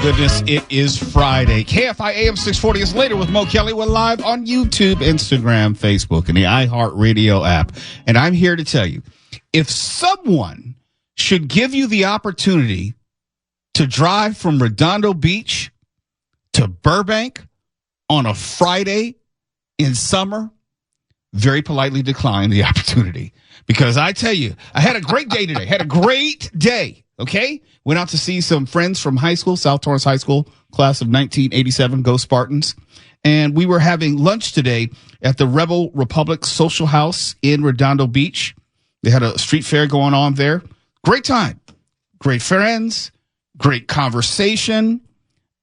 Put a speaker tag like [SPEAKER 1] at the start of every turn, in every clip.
[SPEAKER 1] Goodness, it is Friday. KFI AM 640 is later with Mo Kelly. We're live on YouTube, Instagram, Facebook, and the iHeartRadio app. And I'm here to tell you, if someone should give you the opportunity to drive from Redondo Beach to Burbank on a Friday in summer, very politely decline the opportunity. Because I tell you, I had a great day today. Had a great day. Okay? Went out to see some friends from high school, South Torrance High School, class of 1987, Go Spartans. And we were having lunch today at the Rebel Republic Social House in Redondo Beach. They had a street fair going on there. Great time. Great friends. Great conversation.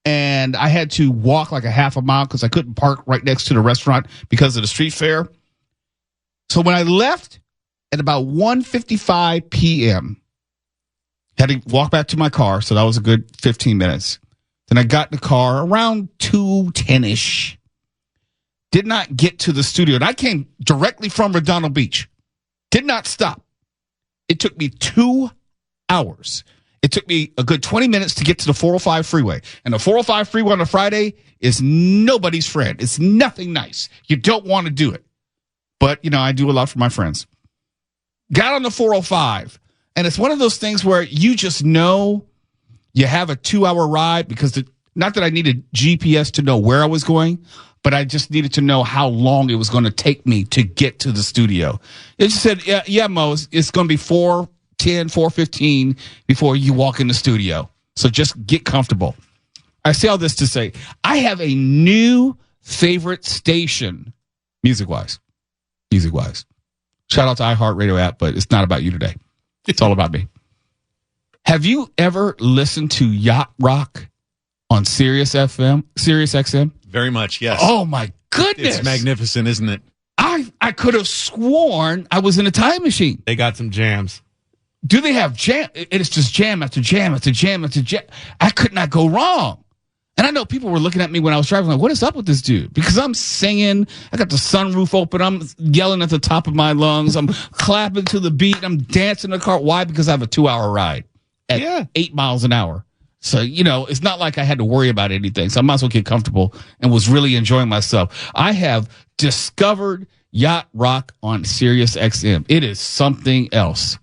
[SPEAKER 1] And I had to walk like a half a mile because I couldn't park right next to the restaurant because of the street fair. So when I left at about 1:55 p.m., had to walk back to my car, so that was a good 15 minutes. Then I got in the car around 2:10-ish. Did not get to the studio. And I came directly from Redondo Beach. Did not stop. It took me 2 hours. It took me a good 20 minutes to get to the 405 freeway. And the 405 freeway on a Friday is nobody's friend. It's nothing nice. You don't want to do it. But, you know, I do a lot for my friends. Got on the 405. And it's one of those things where you just know you have a 2-hour ride because not that I needed GPS to know where I was going, but I just needed to know how long it was going to take me to get to the studio. It just said, yeah, Mo, it's going to be 4:10, 4:15 before you walk in the studio. So just get comfortable. I say all this to say, I have a new favorite station, music-wise. Shout out to iHeartRadio app, but it's not about you today. It's all about me. Have you ever listened to Yacht Rock on Sirius XM?
[SPEAKER 2] Very much, yes.
[SPEAKER 1] Oh, my goodness.
[SPEAKER 2] It's magnificent, isn't it?
[SPEAKER 1] I could have sworn I was in a time machine.
[SPEAKER 2] They got some jams.
[SPEAKER 1] Do they have jam? It's just jam after jam after jam after jam. I could not go wrong. And I know people were looking at me when I was driving like, what is up with this dude? Because I'm singing. I got the sunroof open. I'm yelling at the top of my lungs. I'm clapping to the beat. I'm dancing in the car. Why? Because I have a 2-hour ride at 8 miles an hour. So, you know, it's not like I had to worry about anything. So I might as well get comfortable and was really enjoying myself. I have discovered Yacht Rock on Sirius XM. It is something else.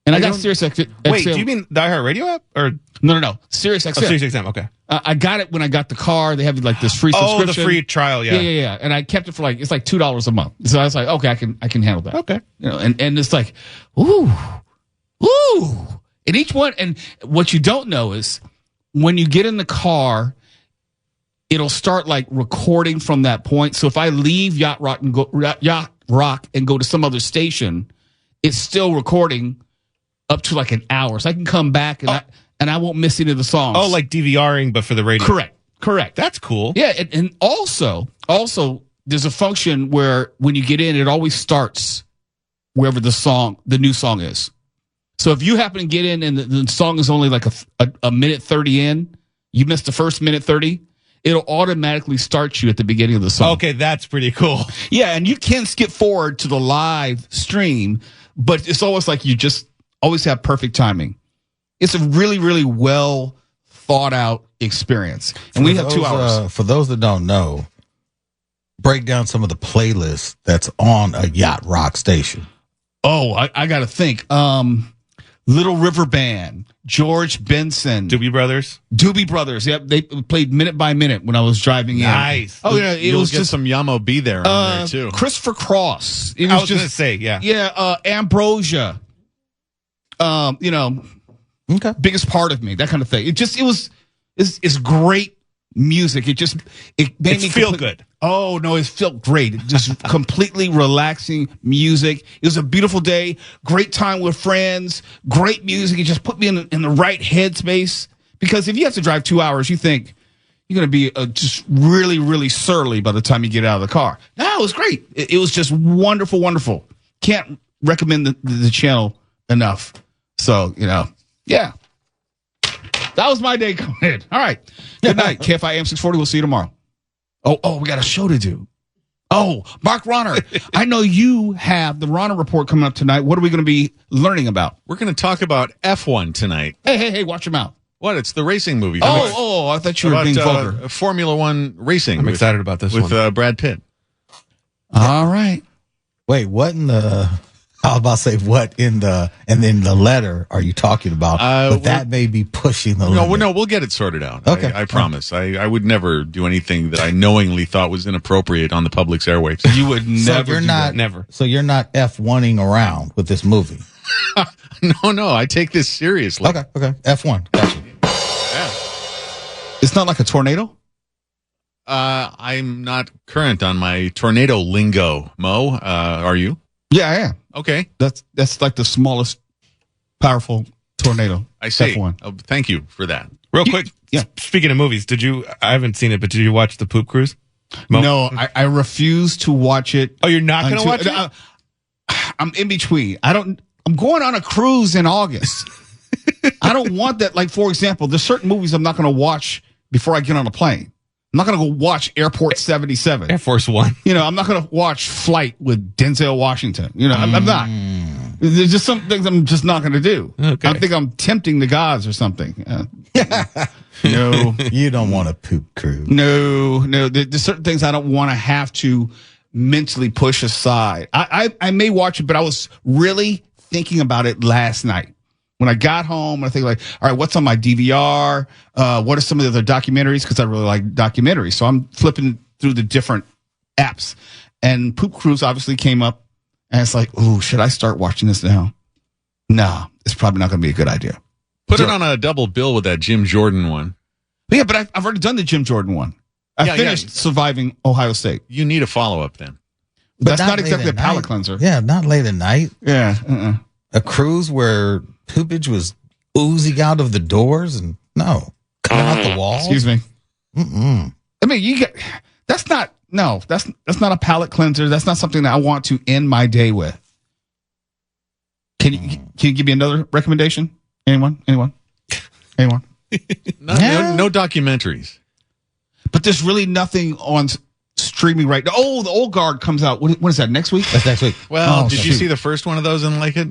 [SPEAKER 1] And I got Sirius XM.
[SPEAKER 2] Wait, do you mean the iHeartRadio app? Or
[SPEAKER 1] No. Sirius XM.
[SPEAKER 2] Oh, Sirius XM, okay.
[SPEAKER 1] I got it when I got the car. They have like this free subscription.
[SPEAKER 2] Oh, the free trial, yeah.
[SPEAKER 1] Yeah. And I kept it for it's like $2 a month. So I was like, okay, I can handle that.
[SPEAKER 2] Okay.
[SPEAKER 1] You know, and it's like, ooh. And each one, and what you don't know is when you get in the car, it'll start like recording from that point. So if I leave Yacht Rock and go to some other station, it's still recording up to like an hour. So I can come back and I won't miss any of the songs.
[SPEAKER 2] Oh, like DVRing, but for the radio.
[SPEAKER 1] Correct.
[SPEAKER 2] That's cool.
[SPEAKER 1] Yeah, and also, there's a function where when you get in, it always starts wherever the new song is. So if you happen to get in and the song is only like a minute 30 in, you missed the first minute 30, it'll automatically start you at the beginning of the song.
[SPEAKER 2] Okay, that's pretty cool.
[SPEAKER 1] Yeah, and you can skip forward to the live stream, but it's always like you just always have perfect timing. It's a really, really well thought out experience. And we have 2 hours.
[SPEAKER 3] For those that don't know, break down some of the playlists that's on a Yacht Rock station.
[SPEAKER 1] Oh, I got to think. Little River Band, George Benson.
[SPEAKER 2] Doobie Brothers. Yep,
[SPEAKER 1] they played minute by minute when I was driving in.
[SPEAKER 2] Nice.
[SPEAKER 1] Oh, yeah, it was
[SPEAKER 2] just some Yamo B there on there, too.
[SPEAKER 1] Christopher Cross.
[SPEAKER 2] I was going to say, yeah.
[SPEAKER 1] Yeah, Ambrosia.
[SPEAKER 3] Okay.
[SPEAKER 1] Biggest Part of Me, that kind of thing. It's great music. It made me
[SPEAKER 2] feel good.
[SPEAKER 1] Oh no, it felt great. Just completely relaxing music. It was a beautiful day. Great time with friends. Great music. It just put me in the right headspace. Because if you have to drive 2 hours, you think you're going to be just really, really surly by the time you get out of the car. No, it was great. It was just wonderful, wonderful. Can't recommend the channel enough. So, yeah. That was my day coming in. All right. Good night. KFI AM 640. We'll see you tomorrow. Oh, we got a show to do. Oh, Mark Ronner. I know you have the Ronner Report coming up tonight. What are we going to be learning about?
[SPEAKER 2] We're going to talk about F1 tonight.
[SPEAKER 1] Hey, watch your mouth.
[SPEAKER 2] What? It's the racing movie.
[SPEAKER 1] I thought you were being vulgar.
[SPEAKER 2] Formula One racing.
[SPEAKER 4] I'm excited about this
[SPEAKER 2] with
[SPEAKER 4] one.
[SPEAKER 2] Brad Pitt.
[SPEAKER 1] All right.
[SPEAKER 3] Wait, what in the? I was about to say what in the, and then the letter are you talking about? But that may be pushing the limit.
[SPEAKER 2] No, we'll get it sorted out.
[SPEAKER 3] Okay.
[SPEAKER 2] I promise. I would never do anything that I knowingly thought was inappropriate on the public's airwaves.
[SPEAKER 1] You would never.
[SPEAKER 4] Never.
[SPEAKER 3] So you're not F1ing around with this movie.
[SPEAKER 2] No, I take this seriously.
[SPEAKER 3] Okay. F1. Gotcha.
[SPEAKER 2] Yeah.
[SPEAKER 1] It's not like a tornado?
[SPEAKER 2] I'm not current on my tornado lingo, Mo. Are you?
[SPEAKER 1] Yeah, I am.
[SPEAKER 2] Okay.
[SPEAKER 1] That's like the smallest powerful tornado.
[SPEAKER 2] I see.
[SPEAKER 1] F1.
[SPEAKER 2] Oh, thank you for that.
[SPEAKER 4] Real quick.
[SPEAKER 1] Yeah.
[SPEAKER 4] Speaking of movies, I haven't seen it, but did you watch The Poop Cruise? Mo?
[SPEAKER 1] No, I refuse to watch it.
[SPEAKER 4] Oh, you're not going to watch it?
[SPEAKER 1] I'm in between. I'm going on a cruise in August. I don't want that. Like, for example, there's certain movies I'm not going to watch before I get on a plane. I'm not going to go watch Airport 77.
[SPEAKER 4] Air Force One.
[SPEAKER 1] I'm not going to watch Flight with Denzel Washington. I'm not. There's just some things I'm just not going to do.
[SPEAKER 4] Okay.
[SPEAKER 1] I think I'm tempting the gods or something. No.
[SPEAKER 3] You don't want a poop crew.
[SPEAKER 1] No. There's certain things I don't want to have to mentally push aside. I may watch it, but I was really thinking about it last night. When I got home, I think like, all right, what's on my DVR? What are some of the other documentaries? Because I really like documentaries. So I'm flipping through the different apps. And Poop Cruise obviously came up. And it's like, ooh, should I start watching this now? No, it's probably not going to be a good idea.
[SPEAKER 2] Put it on a double bill with that Jim Jordan one.
[SPEAKER 1] Yeah, but I've already done the Jim Jordan one. I finished Surviving Ohio State.
[SPEAKER 2] You need a follow-up then.
[SPEAKER 1] But that's not exactly a palate cleanser.
[SPEAKER 3] Yeah, not late at night.
[SPEAKER 1] Yeah.
[SPEAKER 3] A cruise where poopage was oozing out of the doors and coming out the walls.
[SPEAKER 1] Excuse me.
[SPEAKER 3] Mm-mm.
[SPEAKER 1] I mean, that's not a palate cleanser. That's not something that I want to end my day with. Can you give me another recommendation? Anyone?
[SPEAKER 2] No documentaries.
[SPEAKER 1] But there's really nothing on streaming right now. Oh, the Old Guard comes out. When is that? Next week?
[SPEAKER 3] That's next week.
[SPEAKER 2] Well, did you see the first one of those and like it?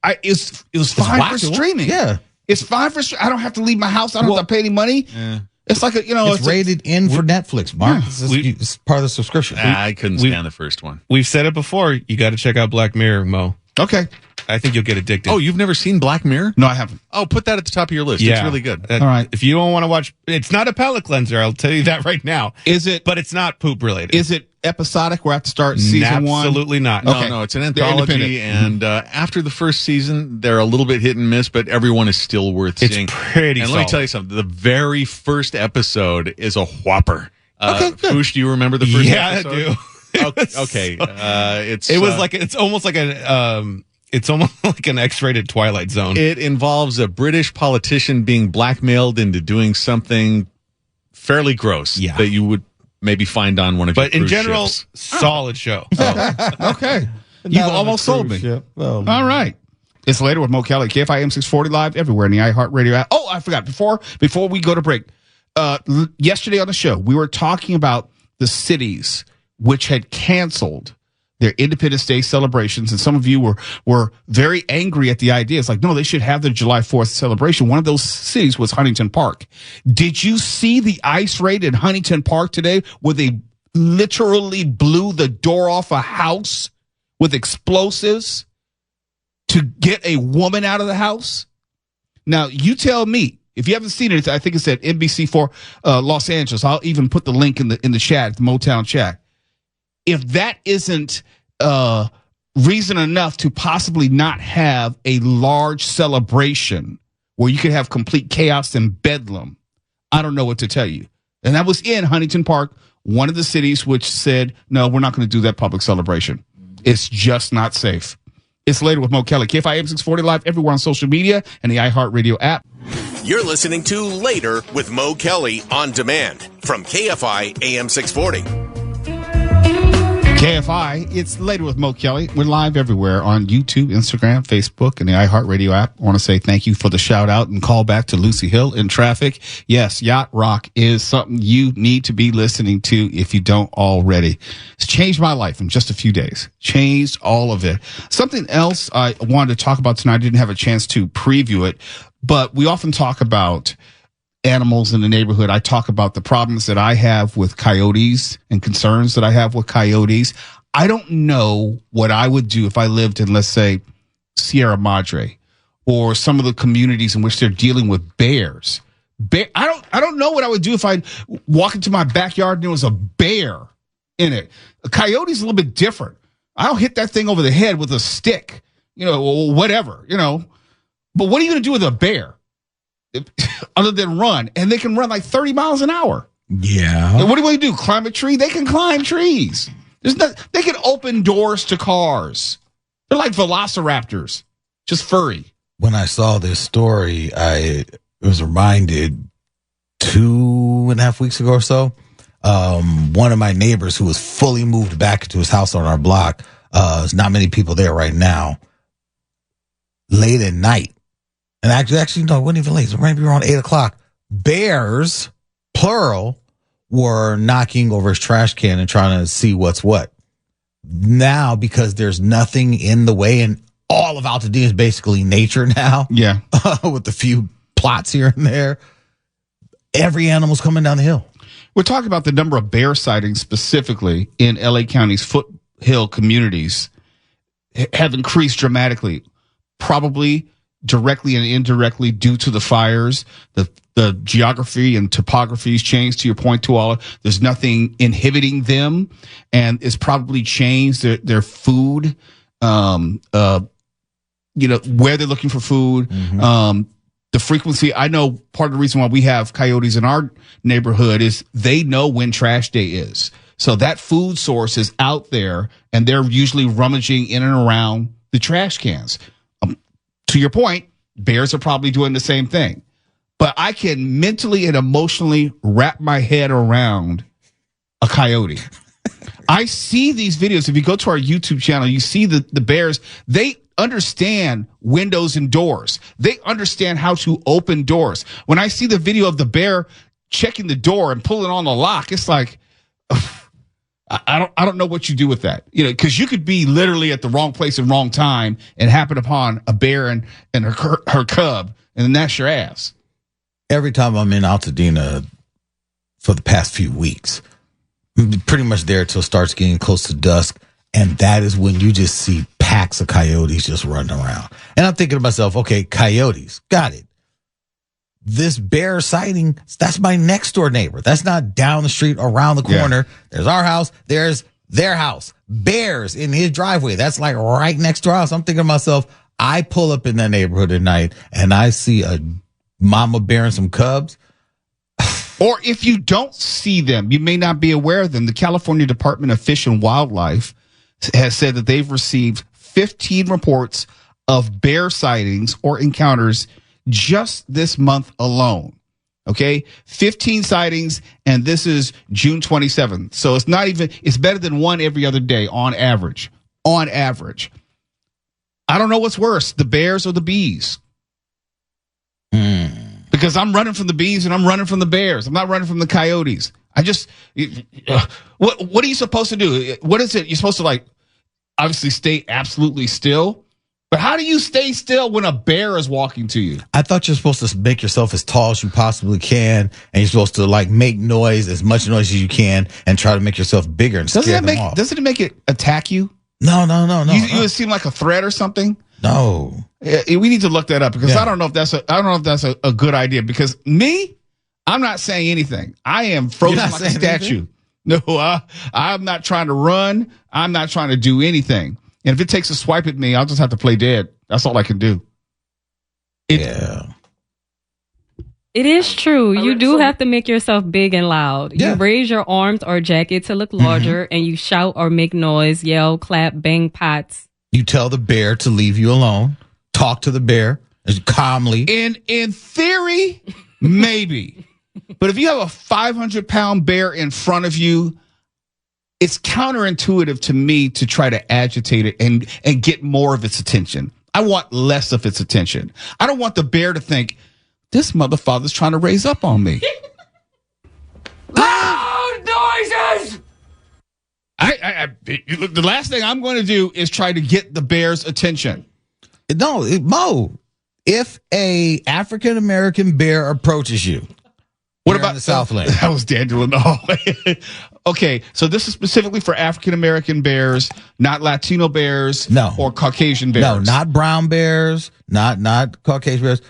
[SPEAKER 1] It was fine for streaming.
[SPEAKER 3] Yeah.
[SPEAKER 1] It's fine for I don't have to leave my house. I don't have to pay any money.
[SPEAKER 2] Yeah.
[SPEAKER 1] It's like
[SPEAKER 3] it's rated in for Netflix, Mark. It's part of the subscription.
[SPEAKER 2] I couldn't stand the first one.
[SPEAKER 4] We've said it before. You got to check out Black Mirror, Mo.
[SPEAKER 1] Okay.
[SPEAKER 4] I think you'll get addicted.
[SPEAKER 2] Oh, you've never seen Black Mirror?
[SPEAKER 1] No, I haven't.
[SPEAKER 2] Oh, put that at the top of your list.
[SPEAKER 4] Yeah.
[SPEAKER 2] It's really good.
[SPEAKER 1] All right.
[SPEAKER 4] If you don't want to watch, it's not a palate cleanser. I'll tell you that right now.
[SPEAKER 1] Is it?
[SPEAKER 4] But it's not poop related.
[SPEAKER 1] Is it episodic? Where I have to start season one?
[SPEAKER 4] Absolutely not.
[SPEAKER 1] Okay.
[SPEAKER 2] No, it's an anthology, and after the first season, they're a little bit hit and miss, but everyone is still worth seeing.
[SPEAKER 4] It's pretty
[SPEAKER 2] And
[SPEAKER 4] solid.
[SPEAKER 2] let me tell you something. The very first episode is a whopper.
[SPEAKER 1] Okay, good.
[SPEAKER 2] Foosh, do you remember the first episode?
[SPEAKER 4] Yeah, I do.
[SPEAKER 2] Okay.
[SPEAKER 4] It's almost like an X-rated Twilight Zone.
[SPEAKER 2] It involves a British politician being blackmailed into doing something fairly gross that you would maybe find on one of your
[SPEAKER 4] But in
[SPEAKER 2] cruise
[SPEAKER 4] general,
[SPEAKER 2] ships.
[SPEAKER 4] solid show.
[SPEAKER 1] Okay. You've almost sold me. All right. It's later with Mo Kelly, KFIM 640 live everywhere in the iHeartRadio app. Oh, I forgot. Before we go to break, yesterday on the show, we were talking about the cities which had canceled their Independence Day celebrations, and some of you were very angry at the idea. It's like, no, they should have their July 4th celebration. One of those cities was Huntington Park. Did you see the ice raid in Huntington Park today where they literally blew the door off a house with explosives to get a woman out of the house? Now, you tell me. If you haven't seen it, I think it's at NBC4 Los Angeles. I'll even put the link in the chat, the Motown chat. If that isn't reason enough to possibly not have a large celebration where you could have complete chaos and bedlam, I don't know what to tell you. And that was in Huntington Park, one of the cities which said, no, we're not going to do that public celebration. It's just not safe. It's later with Mo Kelly, KFIM 640 live everywhere on social media and the iHeartRadio app.
[SPEAKER 5] You're listening to Later with Mo Kelly on demand from KFI AM 640.
[SPEAKER 1] KFI, it's Later with Mo Kelly. We're live everywhere on YouTube, Instagram, Facebook, and the iHeartRadio app. I want to say thank you for the shout out and call back to Lucy Hill in traffic. Yes, Yacht Rock is something you need to be listening to if you don't already. It's changed my life in just a few days. Changed all of it. Something else I wanted to talk about tonight. I didn't have a chance to preview it, but we often talk about animals in the neighborhood. I talk about the problems that I have with coyotes and concerns that I have with coyotes. I don't know what I would do if I lived in, let's say, Sierra Madre or some of the communities in which they're dealing with bears. I don't know what I would do if I walk into my backyard and there was a bear in it. A coyote's a little bit different. I'll hit that thing over the head with a stick, or whatever, But what are you going to do with a bear? Other than run, and they can run like 30 miles an hour.
[SPEAKER 3] Yeah.
[SPEAKER 1] And what do you do? Climb a tree? They can climb trees. They can open doors to cars. They're like velociraptors, just furry.
[SPEAKER 3] When I saw this story, I was reminded 2.5 weeks ago or so. One of my neighbors who was fully moved back into his house on our block, there's not many people there right now, late at night. And actually, no, it wasn't even late. It might be around 8 o'clock. Bears, plural, were knocking over his trash can and trying to see what's what. Now, because there's nothing in the way, and all of Altadena is basically nature now.
[SPEAKER 1] Yeah.
[SPEAKER 3] With a few plots here and there. Every animal's coming down the hill.
[SPEAKER 1] We're talking about the number of bear sightings specifically in LA County's foothill communities have increased dramatically. Probably directly and indirectly due to the fires, the geography and topography has changed, to your point, Tuala. There's nothing inhibiting them, and it's probably changed their food, where they're looking for food, the frequency. I know part of the reason why we have coyotes in our neighborhood is they know when trash day is. So that food source is out there, and they're usually rummaging in and around the trash cans. To your point, bears are probably doing the same thing. But I can mentally and emotionally wrap my head around a coyote. I see these videos. If you go to our YouTube channel, you see the bears. They understand windows and doors. They understand how to open doors. When I see the video of the bear checking the door and pulling on the lock, it's like, I don't know what you do with that, because you could be literally at the wrong place and wrong time and happen upon a bear and her cub, and then that's your ass.
[SPEAKER 3] Every time I'm in Altadena for the past few weeks, I'm pretty much there till it starts getting close to dusk, and that is when you just see packs of coyotes just running around. And I'm thinking to myself, okay, coyotes, got it. This bear sighting, that's my next door neighbor. That's not down the street, around the corner. Yeah. There's our house. There's their house. Bears in his driveway. That's like right next to our house. I'm thinking to myself, I pull up in that neighborhood at night and I see a mama bear and some cubs.
[SPEAKER 1] Or if you don't see them, you may not be aware of them. The California Department of Fish and Wildlife has said that they've received 15 reports of bear sightings or encounters just this month alone. Okay, 15 sightings, and this is June 27th. So it's better than one every other day on average. On average. I don't know what's worse, the bears or the bees. Because I'm running from the bees and I'm running from the bears. I'm not running from the coyotes. What are you supposed to do? What is it? You're supposed to obviously stay absolutely still. But how do you stay still when a bear is walking to you?
[SPEAKER 3] I thought you're supposed to make yourself as tall as you possibly can, and you're supposed to make noise, as much noise as you can, and try to make yourself bigger and scare them off. Doesn't
[SPEAKER 1] it make it attack you?
[SPEAKER 3] No.
[SPEAKER 1] You would seem like a threat or something?
[SPEAKER 3] No.
[SPEAKER 1] We need to look that up, because I don't know if that's a good idea. Because I'm not saying anything. I am frozen like a statue. Anything? No, I'm not trying to run. I'm not trying to do anything. And if it takes a swipe at me, I'll just have to play dead. That's all I can do.
[SPEAKER 3] Yeah.
[SPEAKER 6] It is true. You do have to make yourself big and loud.
[SPEAKER 3] Yeah.
[SPEAKER 6] You raise your arms or jacket to look larger, and you shout or make noise, yell, clap, bang pots.
[SPEAKER 3] You tell the bear to leave you alone. Talk to the bear calmly.
[SPEAKER 1] In theory, maybe. But if you have a 500-pound bear in front of you, it's counterintuitive to me to try to agitate it and get more of its attention. I want less of its attention. I don't want the bear to think, this motherfather's trying to raise up on me. Loud noises! The last thing I'm going to do is try to get the bear's attention.
[SPEAKER 3] No, Mo, if a African American bear approaches you,
[SPEAKER 1] what about
[SPEAKER 3] the Southland?
[SPEAKER 1] That was Daniel in the hallway. Okay, so this is specifically for African American bears, not Latino bears, or Caucasian bears.
[SPEAKER 3] No, not brown bears, not Caucasian bears.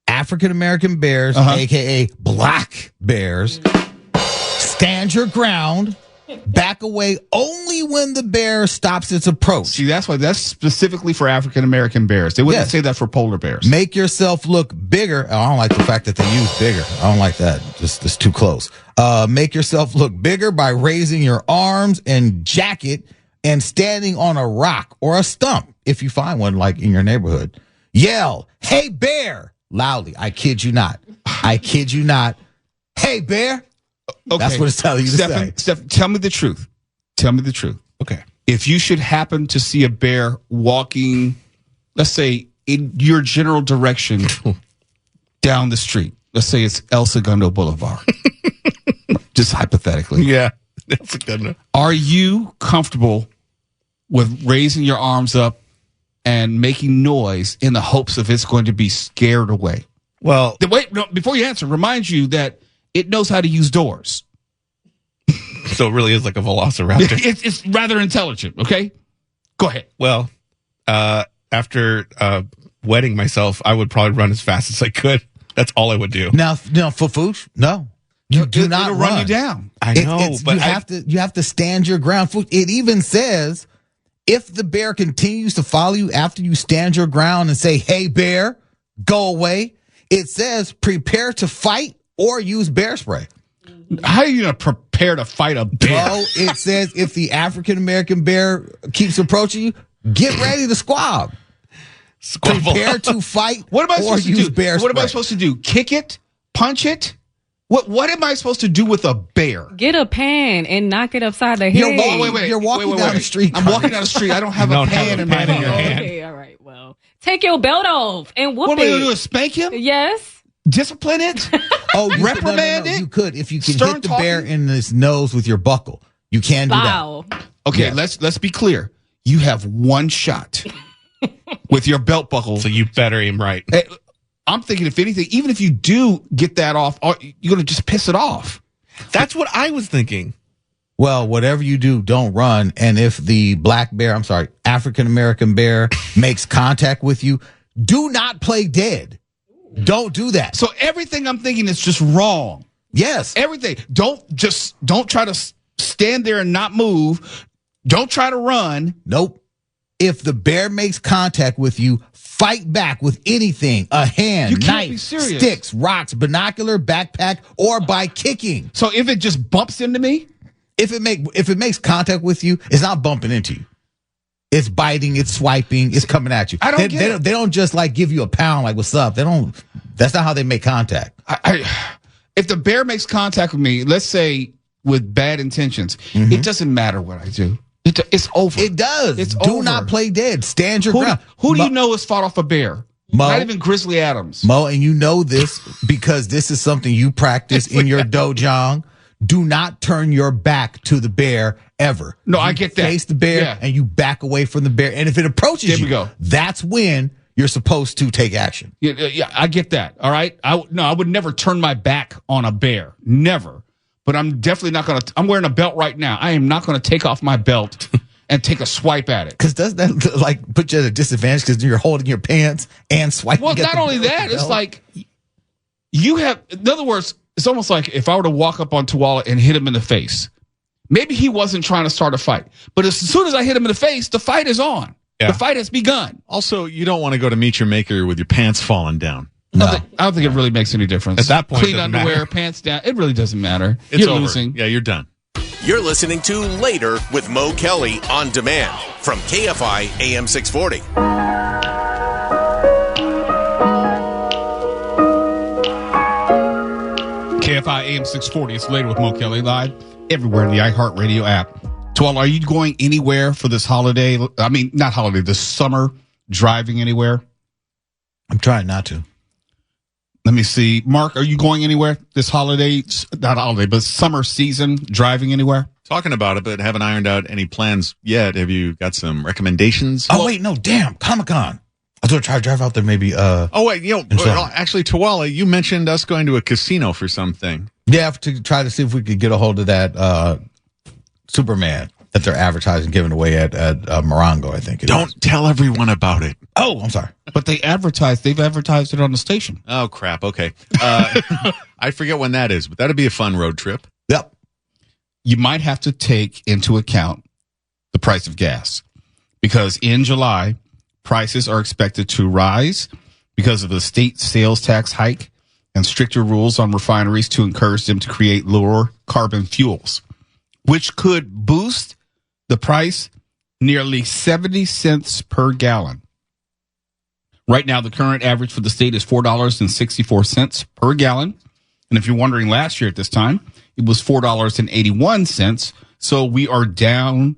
[SPEAKER 3] African American bears, aka black bears. Stand your ground. Back away only when the bear stops its approach.
[SPEAKER 1] See, that's why that's specifically for African American bears. They wouldn't say that for polar bears.
[SPEAKER 3] Make yourself look bigger. I don't like the fact that they use bigger. I don't like that. Just it's too close. Make yourself look bigger by raising your arms and jacket and standing on a rock or a stump if you find one like in your neighborhood. Yell, "Hey bear!" loudly. I kid you not. I kid you not. Hey bear! Okay. That's what it's telling you to say.
[SPEAKER 1] Steph, tell me the truth. Tell me the truth.
[SPEAKER 4] Okay.
[SPEAKER 1] If you should happen to see a bear walking, let's say, in your general direction down the street, let's say it's El Segundo Boulevard, just hypothetically.
[SPEAKER 4] Yeah, El Segundo.
[SPEAKER 1] Are you comfortable with raising your arms up and making noise in the hopes of it's going to be scared away?
[SPEAKER 4] Well,
[SPEAKER 1] wait, no, before you answer, remind you that it knows how to use doors.
[SPEAKER 4] So it really is like a velociraptor.
[SPEAKER 1] It's rather intelligent, okay? Go ahead.
[SPEAKER 4] Well, after wetting myself, I would probably run as fast as I could. That's all I would do.
[SPEAKER 3] Now, for food, no. You do not
[SPEAKER 1] run you down.
[SPEAKER 4] I know, but
[SPEAKER 3] you have to stand your ground. It even says if the bear continues to follow you after you stand your ground and say, "Hey bear, go away," it says prepare to fight or use bear spray.
[SPEAKER 1] How are you going to prepare to fight a bear?
[SPEAKER 3] Bro, it says if the African American bear keeps approaching you, get ready to squab.
[SPEAKER 4] Squabble.
[SPEAKER 3] Prepare to fight.
[SPEAKER 1] What am I supposed to do?
[SPEAKER 3] Bear
[SPEAKER 1] what am I
[SPEAKER 3] spray.
[SPEAKER 1] supposed to do? Kick it? Punch it? What am I supposed to do with a bear?
[SPEAKER 6] Get a pan and knock it upside the head.
[SPEAKER 3] You're walking down the street.
[SPEAKER 1] I'm walking down the street. I don't have a pan in my hand.
[SPEAKER 6] Okay, all right. Well, take your belt off and whoop
[SPEAKER 1] What am I
[SPEAKER 6] it.
[SPEAKER 1] going to do? Spank him?
[SPEAKER 6] Yes.
[SPEAKER 1] Discipline it? Reprimand it?
[SPEAKER 3] You could if you can
[SPEAKER 1] Stern
[SPEAKER 3] hit the bear in his nose with your buckle. You can do that.
[SPEAKER 1] Okay, let's be clear. You have one shot with your belt buckle.
[SPEAKER 4] So you better aim right.
[SPEAKER 1] I'm thinking, if anything, even if you do get that off, you're going to just piss it off.
[SPEAKER 4] That's what I was thinking.
[SPEAKER 3] Well, whatever you do, don't run. And if the African American bear makes contact with you, do not play dead. Don't do that.
[SPEAKER 1] So everything I'm thinking is just wrong.
[SPEAKER 3] Yes.
[SPEAKER 1] Everything. Don't try to stand there and not move. Don't try to run.
[SPEAKER 3] Nope. If the bear makes contact with you, fight back with anything, a hand, knife, sticks, rocks, binocular, backpack, or by kicking.
[SPEAKER 1] So if it just bumps into me?
[SPEAKER 3] If it makes contact with you, it's not bumping into you. It's biting, it's swiping, it's coming at you. They don't just like give you a pound like what's up. That's not how they make contact.
[SPEAKER 1] If the bear makes contact with me, let's say with bad intentions, it doesn't matter what I do. It's over.
[SPEAKER 3] It does. Do not play dead. Stand your ground.
[SPEAKER 1] Who do you know has fought off a bear?
[SPEAKER 3] Mo,
[SPEAKER 1] not even Grizzly Adams.
[SPEAKER 3] Mo, and you know this because this is something you practice in your dojang. Do not turn your back to the bear ever.
[SPEAKER 1] No, I get that.
[SPEAKER 3] Face the bear and you back away from the bear. And if it approaches you, that's when you're supposed to take action.
[SPEAKER 1] Yeah, I get that. All right. I would never turn my back on a bear. Never. But I'm definitely not going to. I'm wearing a belt right now. I am not going to take off my belt and take a swipe at it.
[SPEAKER 3] Because does that like put you at a disadvantage because you're holding your pants and swiping?
[SPEAKER 1] Well, not only that, it's like you have. In other words, it's almost like if I were to walk up on Tuala and hit him in the face. Maybe he wasn't trying to start a fight, but as soon as I hit him in the face, the fight is on. Yeah. The fight has begun.
[SPEAKER 2] Also, you don't want to go to meet your maker with your pants falling down.
[SPEAKER 3] No.
[SPEAKER 1] I don't think it really makes any difference.
[SPEAKER 4] At that point,
[SPEAKER 1] clean underwear, pants down. It really doesn't matter.
[SPEAKER 2] You're
[SPEAKER 1] over.
[SPEAKER 2] Losing. Yeah, you're done.
[SPEAKER 5] You're listening to Later with Mo Kelly on demand from KFI AM 640.
[SPEAKER 1] KFI AM 640. It's Later with Mo Kelly live everywhere in the iHeartRadio app. Twala, are you going anywhere for this holiday? I mean, not holiday, this summer, driving anywhere?
[SPEAKER 3] I'm trying not to.
[SPEAKER 1] Let me see. Mark, are you going anywhere this holiday? Not holiday, but summer season, driving anywhere?
[SPEAKER 2] Talking about it, but haven't ironed out any plans yet. Have you got some recommendations?
[SPEAKER 3] Oh, wait, no, damn, Comic-Con. I was going to try to drive out there maybe.
[SPEAKER 2] Actually, Twala, you mentioned us going to a casino for something.
[SPEAKER 3] Yeah, to try to see if we could get a hold of that Superman that they're advertising, giving away at Morongo, I think.
[SPEAKER 2] Don't tell everyone about it.
[SPEAKER 3] Oh, I'm sorry.
[SPEAKER 1] But they've advertised it on the station.
[SPEAKER 2] Oh, crap. Okay. I forget when that is, but that'd be a fun road trip.
[SPEAKER 3] Yep.
[SPEAKER 1] You might have to take into account the price of gas because in July, prices are expected to rise because of the state sales tax hike and stricter rules on refineries to encourage them to create lower carbon fuels, which could boost the price nearly 70 cents per gallon. Right now, the current average for the state is $4.64 per gallon. And if you're wondering, last year at this time, it was $4.81. So we are down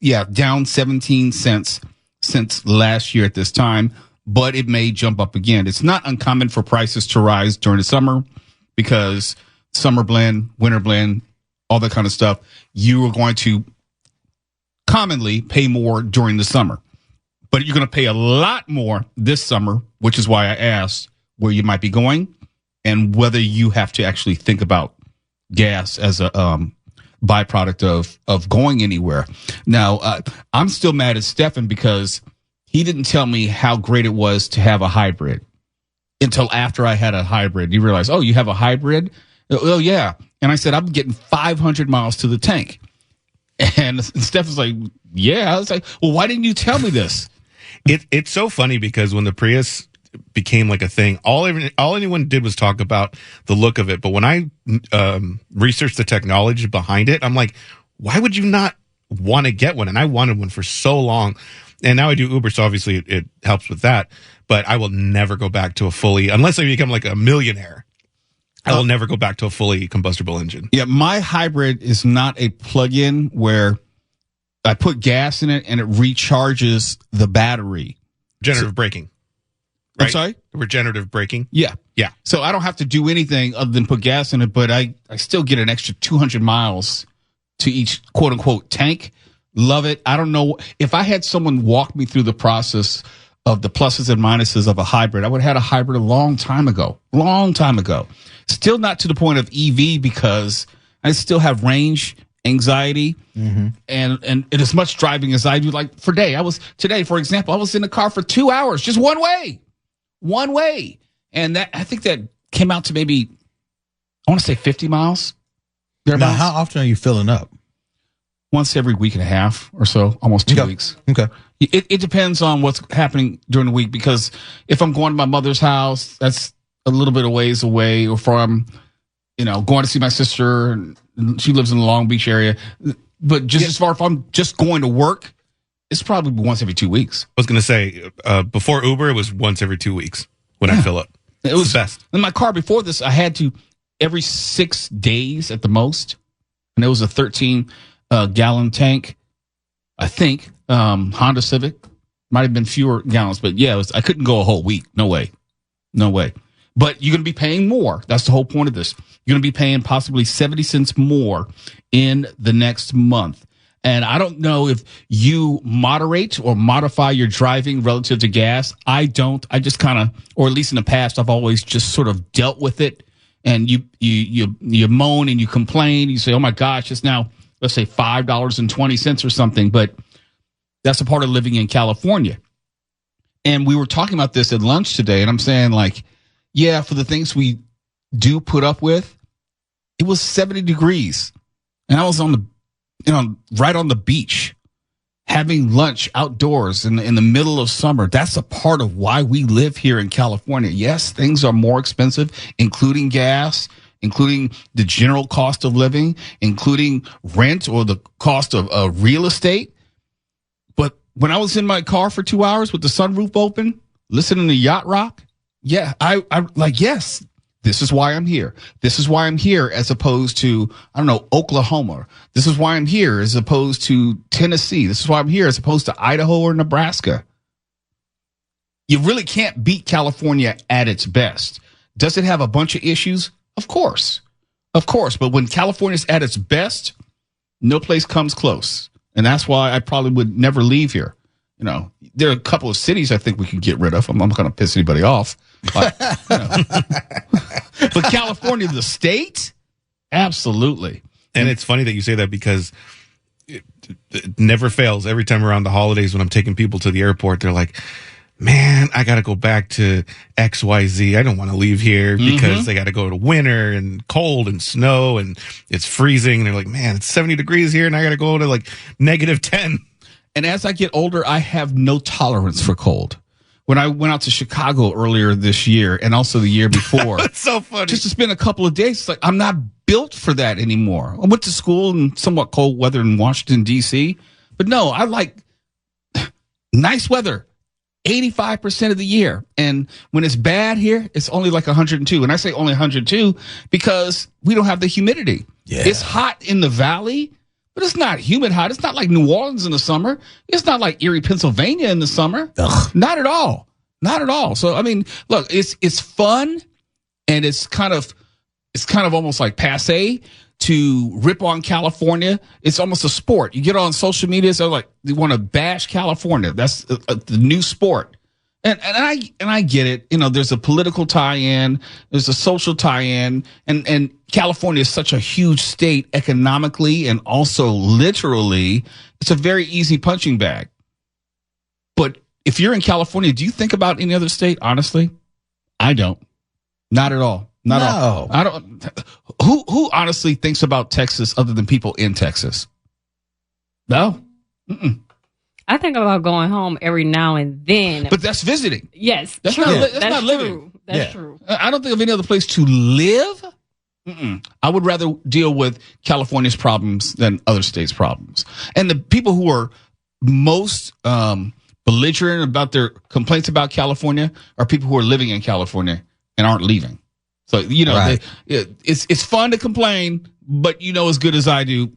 [SPEAKER 1] 17 cents since last year at this time, but it may jump up again. It's not uncommon for prices to rise during the summer because summer blend, winter blend, all that kind of stuff, you are going to commonly pay more during the summer. But you're going to pay a lot more this summer, which is why I asked where you might be going and whether you have to actually think about gas as a byproduct of going anywhere. Now, I'm still mad at Stefan because he didn't tell me how great it was to have a hybrid until after I had a hybrid. You realize, oh, you have a hybrid? Oh, yeah. And I said, I'm getting 500 miles to the tank. And Stefan's like, yeah. I was like, well, why didn't you tell me this?
[SPEAKER 4] It's so funny because when the Prius became like a thing, all anyone did was talk about the look of it. But when I researched the technology behind it, I'm like, why would you not want to get one? And I wanted one for so long. And now I do Uber, so obviously it helps with that. But I will never go back to a fully, unless I become like a millionaire, I will never go back to a fully combustible engine.
[SPEAKER 1] Yeah, my hybrid is not a plug-in where I put gas in it and it recharges the battery.
[SPEAKER 4] Regenerative braking. Right?
[SPEAKER 1] I'm sorry?
[SPEAKER 4] Regenerative braking.
[SPEAKER 1] Yeah.
[SPEAKER 4] Yeah.
[SPEAKER 1] So I don't have to do anything other than put gas in it, but I still get an extra 200 miles to each quote unquote tank. Love it. I don't know if I had someone walk me through the process of the pluses and minuses of a hybrid. I would have had a hybrid a long time ago. Still not to the point of EV because I still have range anxiety and as much driving as I do. Like today, for example, I was in the car for 2 hours, just one way. And that, I think that came out to maybe, I want to say 50 miles.
[SPEAKER 3] Now, how often are you filling up?
[SPEAKER 1] Once every week and a half or so, almost 2 weeks.
[SPEAKER 3] Okay.
[SPEAKER 1] It depends on what's happening during the week because if I'm going to my mother's house, that's a little bit of ways away, or if I'm, going to see my sister, and she lives in the Long Beach area. But just as far if I'm just going to work, it's probably once every 2 weeks.
[SPEAKER 4] I was going to say, before Uber, it was once every 2 weeks when I fill up.
[SPEAKER 1] It was
[SPEAKER 4] the best.
[SPEAKER 1] In my car before this, I had to every 6 days at the most. And it was a 13 gallon tank, I think. Honda Civic. Might have been fewer gallons, but yeah, I couldn't go a whole week. No way. But you're going to be paying more. That's the whole point of this. You're going to be paying possibly 70 cents more in the next month. And I don't know if you moderate or modify your driving relative to gas. I don't. I just kind of, or at least in the past, I've always just sort of dealt with it. And you moan and you complain. You say, oh my gosh, it's now, let's say $5.20 or something. But that's a part of living in California. And we were talking about this at lunch today. And I'm saying, like, yeah, for the things we do put up with, it was 70 degrees. And I was right on the beach having lunch outdoors in the middle of summer. That's a part of why we live here in California. Yes, things are more expensive, including gas, including the general cost of living, including rent or the cost of real estate. But when I was in my car for 2 hours with the sunroof open, listening to yacht rock, yeah, I like, yes, This is why I'm here. This is why I'm here as opposed to, I don't know, Oklahoma. This is why I'm here as opposed to Tennessee. This is why I'm here as opposed to Idaho or Nebraska. You really can't beat California at its best. Does it have a bunch of issues? Of course. Of course. But when California's at its best, no place comes close. And that's why I probably would never leave here. You know, there are a couple of cities I think we can get rid of. I'm not going to piss anybody off. But, but California, the state? Absolutely.
[SPEAKER 4] And it's funny that you say that because it never fails. Every time around the holidays when I'm taking people to the airport, they're like, man, I got to go back to XYZ. I don't want to leave here because I got to go to winter and cold and snow and it's freezing. And they're like, man, it's 70 degrees here and I got to go to like -10.
[SPEAKER 1] And as I get older, I have no tolerance for cold. When I went out to Chicago earlier this year and also the year before,
[SPEAKER 4] That's so funny.
[SPEAKER 1] just to spend a couple of days, it's like I'm not built for that anymore. I went to school in somewhat cold weather in Washington, D.C., but no, I like nice weather 85% of the year. And when it's bad here, it's only like 102. And I say only 102 because we don't have the humidity.
[SPEAKER 3] Yeah.
[SPEAKER 1] It's hot in the valley, but it's not humid hot. It's not like New Orleans in the summer. It's not like Erie, Pennsylvania in the summer.
[SPEAKER 3] Ugh.
[SPEAKER 1] Not at all. Not at all. So, I mean, look, it's fun and it's kind of almost like passe to rip on California. It's almost a sport. You get on social media, so like they want to bash California. That's the new sport. And I get it. You know, there's a political tie-in, there's a social tie-in, and California is such a huge state economically and also literally. It's a very easy punching bag. But if you're in California, do you think about any other state? Honestly, I don't. Not at all. Not at all. I don't. Who honestly thinks about Texas other than people in Texas? No. Mm-mm.
[SPEAKER 6] I think about going home every now and then.
[SPEAKER 1] But that's visiting.
[SPEAKER 6] Yes,
[SPEAKER 1] That's
[SPEAKER 6] true.
[SPEAKER 1] not living.
[SPEAKER 6] True. That's true.
[SPEAKER 1] I don't think of any other place to live. Mm-mm. I would rather deal with California's problems than other states' problems. And the people who are most belligerent about their complaints about California are people who are living in California and aren't leaving. So, you know,
[SPEAKER 3] Right.
[SPEAKER 1] it's fun to complain, but you know as good as I do,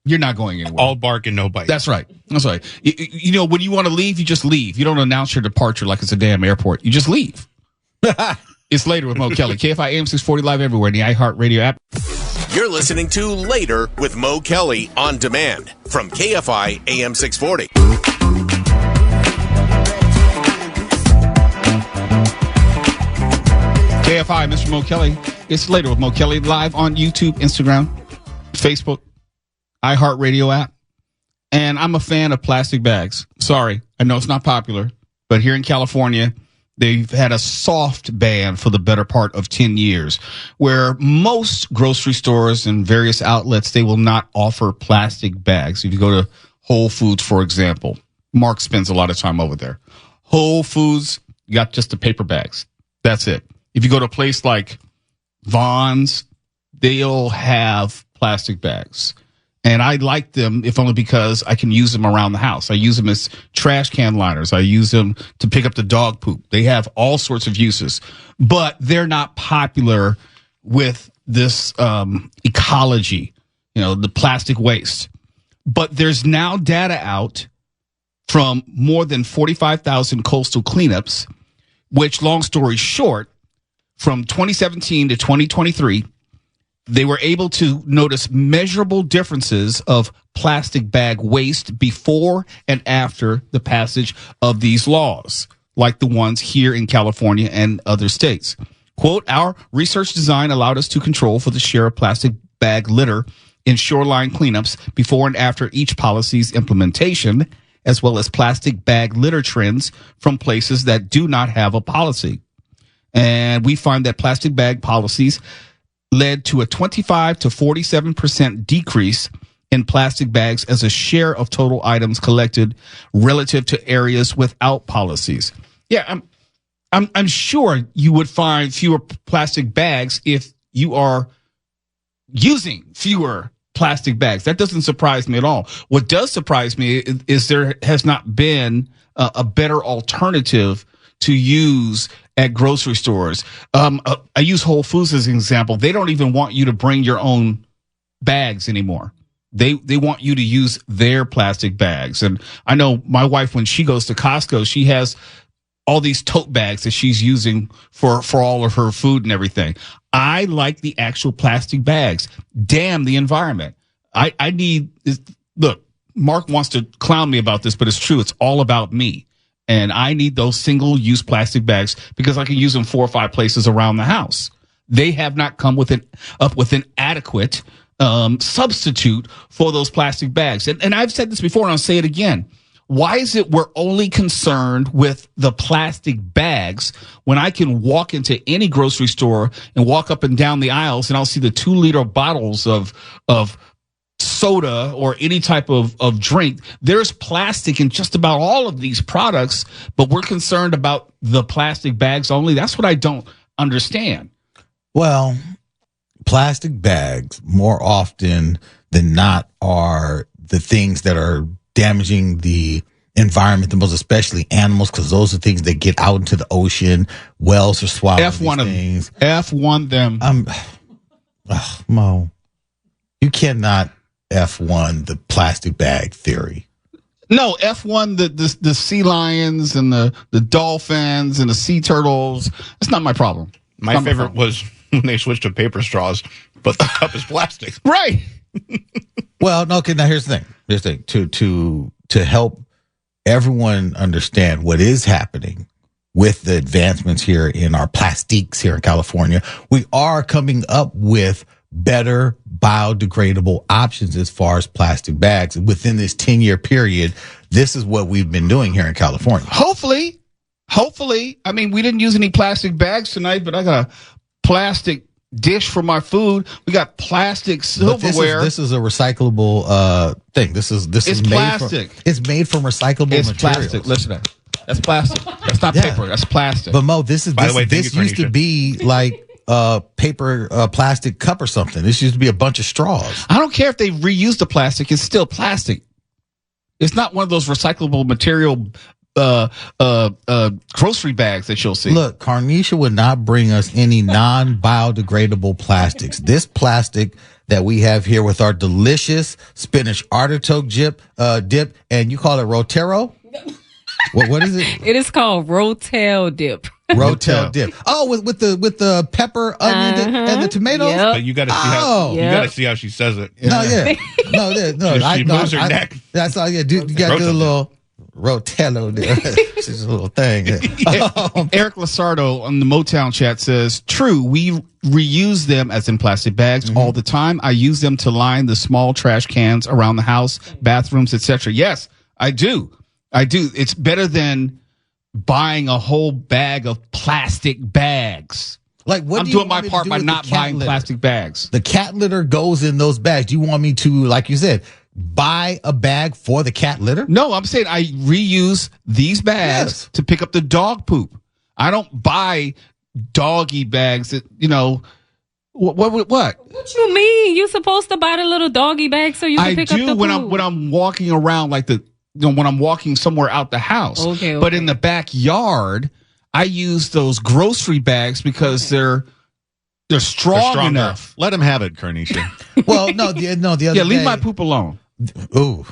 [SPEAKER 1] you're not going anywhere.
[SPEAKER 4] All bark and no bite.
[SPEAKER 1] That's right. That's right. You know, when you want to leave, you just leave. You don't announce your departure like it's a damn airport. You just leave. It's Later with Mo Kelly. KFI AM 640 live everywhere in the iHeartRadio app.
[SPEAKER 5] You're listening to Later with Mo Kelly on demand from KFI AM 640.
[SPEAKER 1] KFI, Mr. Mo Kelly. It's Later with Mo Kelly live on YouTube, Instagram, Facebook, iHeartRadio app. And I'm a fan of plastic bags. Sorry, I know it's not popular, but here in California, they've had a soft ban for the better part of 10 years, where most grocery stores and various outlets, they will not offer plastic bags. If you go to Whole Foods, for example, Mark spends a lot of time over there. Whole Foods, you got just the paper bags. That's it. If you go to a place like Vons, they'll have plastic bags. And I like them, if only because I can use them around the house. I use them as trash can liners. I use them to pick up the dog poop. They have all sorts of uses, but they're not popular with this ecology, you know, the plastic waste. But there's now data out from more than 45,000 coastal cleanups, which, long story short, from 2017 to 2023, they were able to notice measurable differences of plastic bag waste before and after the passage of these laws, like the ones here in California and other states. Quote, our research design allowed us to control for the share of plastic bag litter in shoreline cleanups before and after each policy's implementation, as well as plastic bag litter trends from places that do not have a policy. And we find that plastic bag policies led to a 25 to 47% decrease in plastic bags as a share of total items collected relative to areas without policies. Yeah, I'm sure you would find fewer plastic bags if you are using fewer plastic bags. That doesn't surprise me at all. What does surprise me is there has not been a better alternative to use at grocery stores. I use Whole Foods as an example. They don't even want you to bring your own bags anymore. They want you to use their plastic bags. And I know my wife, when she goes to Costco, she has all these tote bags that she's using for all of her food and everything. I like the actual plastic bags. Damn the environment. I need, look, Mark wants to clown me about this, but it's true. It's all about me. And I need those single-use plastic bags because I can use them 4 or 5 places around the house. They have not come up with an adequate substitute for those plastic bags. And I've said this before, and I'll say it again. Why is it we're only concerned with the plastic bags when I can walk into any grocery store and walk up and down the aisles and I'll see the 2-liter bottles of soda or any type of drink? There's plastic in just about all of these products, but we're concerned about the plastic bags only. That's what I don't understand.
[SPEAKER 3] Well, plastic bags more often than not are the things that are damaging the environment the most, especially animals, because those are things that get out into the ocean. Wells are swallowing these things.
[SPEAKER 1] F1 them.
[SPEAKER 3] Mo, you cannot F1 the plastic bag theory.
[SPEAKER 1] No, F1 the sea lions and the dolphins and the sea turtles. That's not my problem.
[SPEAKER 4] My favorite was when they switched to paper straws, but the cup is plastic.
[SPEAKER 1] Right.
[SPEAKER 3] Well, no, okay, now here's the thing. To help everyone understand what is happening with the advancements here in our plastiques here in California, we are coming up with better biodegradable options as far as plastic bags. Within this 10-year period, this is what we've been doing here in California.
[SPEAKER 1] Hopefully. I mean, we didn't use any plastic bags tonight, but I got a plastic dish for my food. We got plastic silverware.
[SPEAKER 3] This is a recyclable thing. This is
[SPEAKER 1] plastic.
[SPEAKER 3] It's made from recyclable materials.
[SPEAKER 1] It's plastic. Listen to that. That's plastic. That's not paper. That's plastic.
[SPEAKER 3] But Mo, this used to be like paper plastic cup or something. This used to be a bunch of straws.
[SPEAKER 1] I don't care if they reuse the plastic. It's still plastic. It's not one of those recyclable material grocery bags that you'll see.
[SPEAKER 3] Look, Carnisha would not bring us any non-biodegradable plastics. This plastic that we have here with our delicious spinach artichoke dip, and you call it Rotero? What is it?
[SPEAKER 6] It is called Rotel dip.
[SPEAKER 3] Rotel dip. Oh, with the pepper, onion, and the tomatoes.
[SPEAKER 6] Yep.
[SPEAKER 4] But you got to see how she says it.
[SPEAKER 3] No,
[SPEAKER 4] she moves her neck.
[SPEAKER 3] That's all. Yeah, you got to do a little Rotello there. It's just a little thing.
[SPEAKER 1] Eric Lasardo on the Motown chat says, true, we reuse them as in plastic bags all the time. I use them to line the small trash cans around the house, bathrooms, etc. Yes, I do. It's better than buying a whole bag of plastic bags.
[SPEAKER 3] Like, what
[SPEAKER 1] I'm doing my part by not buying plastic bags.
[SPEAKER 3] The cat litter goes in those bags. Do you want me to, like you said, buy a bag for the cat litter?
[SPEAKER 1] No, I'm saying I reuse these bags to pick up the dog poop. I don't buy doggy bags that, what?
[SPEAKER 6] What you mean? You supposed to buy the little doggy bag so you can pick up the poop?
[SPEAKER 1] when I'm walking around when I'm walking somewhere out the house. Okay. But in the backyard, I use those grocery bags because they're strong enough.
[SPEAKER 2] Let him have it, Carnisha.
[SPEAKER 3] Well, the other day.
[SPEAKER 1] Leave my poop alone.
[SPEAKER 3] Ooh.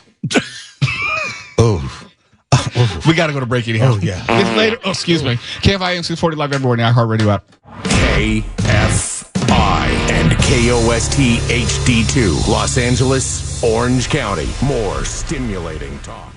[SPEAKER 1] We got to go to break anyhow.
[SPEAKER 3] Oh, yeah.
[SPEAKER 1] It's later. Oh, excuse me. KFI 640 live everywhere in the iHeartRadio app.
[SPEAKER 5] KFI and KOST HD2, Los Angeles, Orange County. More stimulating talk.